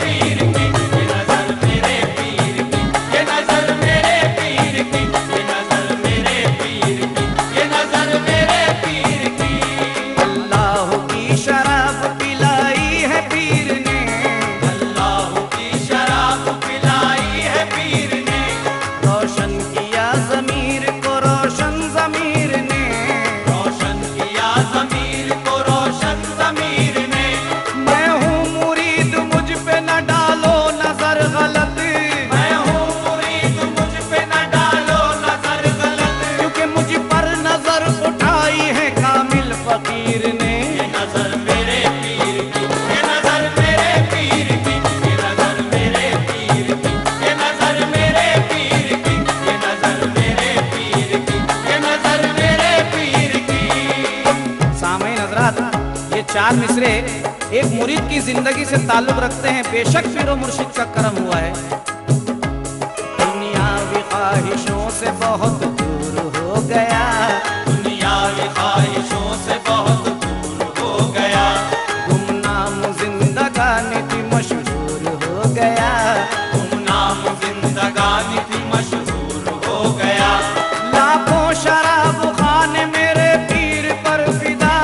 पीर की, ये नजर मेरे पीर की, ये नजर मेरे पीर चार मिसरे एक मुरीद की जिंदगी से ताल्लुक रखते हैं। बेशक पीरो मुर्शिद का करम हुआ है। दुनियावी ख्वाहिशों से बहुत दूर हो गया, दुनियावी ख्वाहिशों से बहुत दूर हो गया, गुमनाम जिंदगानी थी मशहूर हो गया, गुमनाम जिंदगानी थी मशहूर हो गया। लाखों शराब खाने मेरे पीर पर फिदा,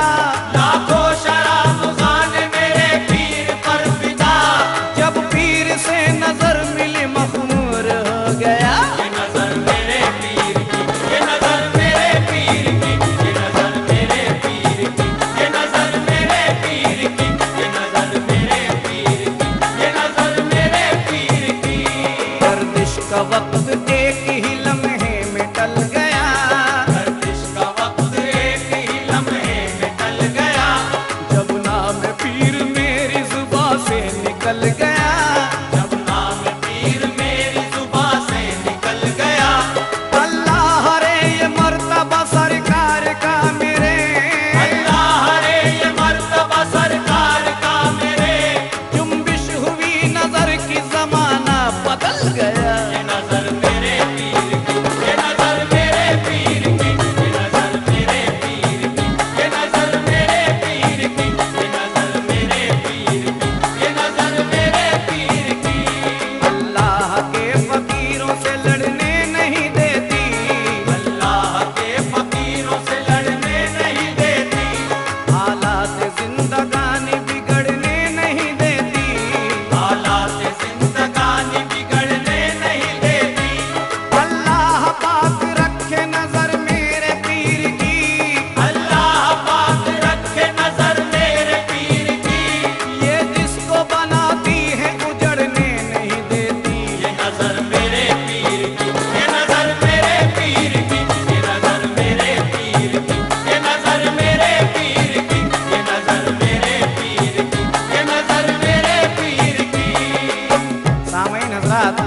लाखों शराब खाने मेरे पीर पर फिदा, जब पीर से नजर मिली मखमूर हो गया। ये नजर मेरे पीर की, ये नजर मेरे पीर की, ये नजर मेरे पीर की, ये नजर मेरे पीर की, ये नजर मेरे पीर की, ये नजर मेरे पीर की। गर्दिश का वक्त एक ही लम्हे में टल गया, गर्दिश का वक्त एक ही लम्हे में टल गया, जब नाम पीर मेरी जुबां से निकल गया। जब नाम पीर मेरी जुबां से निकल गया। अल्लाह रे ये मर्तबा सरकार का मेरे, अल्लाह रे ये मर्तबा सरकार का मेरे, जुम्बिश हुई नजर की जमाना बदल गया। ये नजर मेरे पीर की, ये नजर मेरे पीर की, ये नजर मेरे पीर की, ये नजर मेरे पीर की, ये नजर मेरे पीर की, ये नजर मेरे पीर की। अल्लाह के फकीरों से लड़ने नहीं देती, अल्लाह के फकीरों से लड़ने नहीं देती, हालात जिंदगानी बिगड़ने नहीं देती। हालात जिंदगानी बिगड़ने नहीं देती। अल्लाह पाक रखे नजर मेरे पीर की, अल्लाह पाक रखे नजर मेरे पीर की, ये जिसको बनाती है उजड़ने नहीं देती। ये नजर मेरे पीर की, ये नजर मेरे पीर की, ये नजर मेरे पीर की, ये नजर मेरे पीर की, ये नजर मेरे पीर की, ये नजर मेरे पीर की। सामईन हजरात,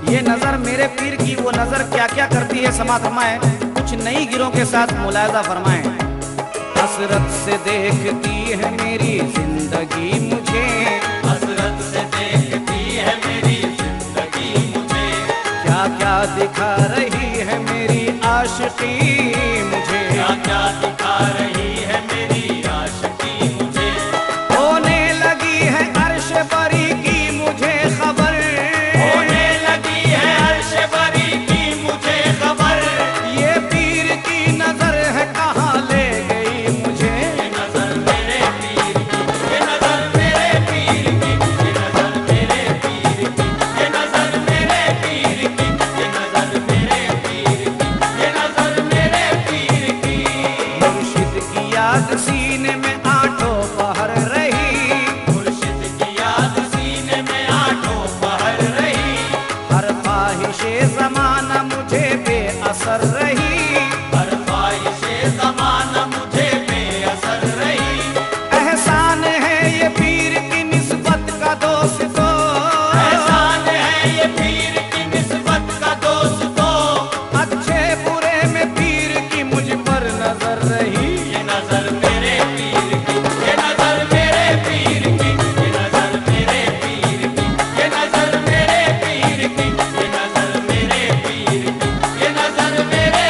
ये नजर मेरे पीर की वो नजर क्या क्या करती है समात फरमाए। कुछ नई गिरों के साथ मुलायजा फरमाएं। हसरत से देखती है मेरी जिंदगी मुझे, हसरत से देखती है मेरी जिंदगी मुझे, क्या क्या दिखा रही है मेरी आशिकी मुझे। क्या क्या दिखा रही है मेरी आशिकी मुझे। होने लगी है अर्श बरी की मुझे खबर, होने लगी है अर्श बरी की मुझे खबर, ये पीर की नजर है कहाँ ले गई मुझे। ये नजर मेरे पीर की, ये नजर मेरे पीर की, ये नजर मेरे पीर की, ये नजर मेरे पीर की, ये नजर मेरे पीर की, ये नजर मेरे पीर की। मुर्शिद की याद सीने में आठों पहर रही, मुर्शिद की याद सीने में आठों पहर रही, हर ख्वाहिशे जमाना मुझे बेअसर रही। हर ख्वाहिशे ज़माना मुझे बेअसर रही। एहसान है ये पीर की निस्बत का दोस्तों, एहसान है ये पीर की निस्बत का दोस्तों, अच्छे बुरे में पीर की मुझ पर नजर रही। ये नजर मेरे पीर की, ये नजर मेरे पीर की, ये नजर मेरे पीर की, ये नजर मेरे पीर की, ये नजर मेरे पीर की, ये नजर मेरे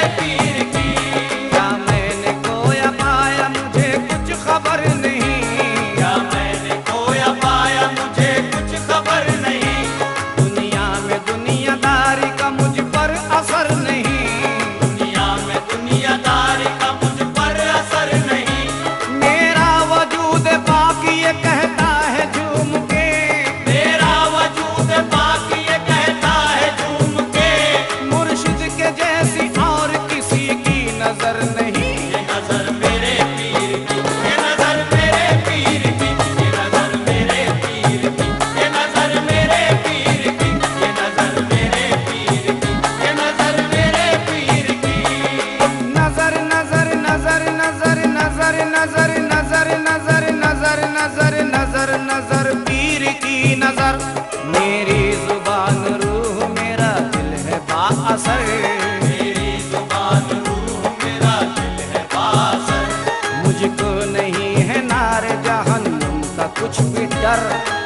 दर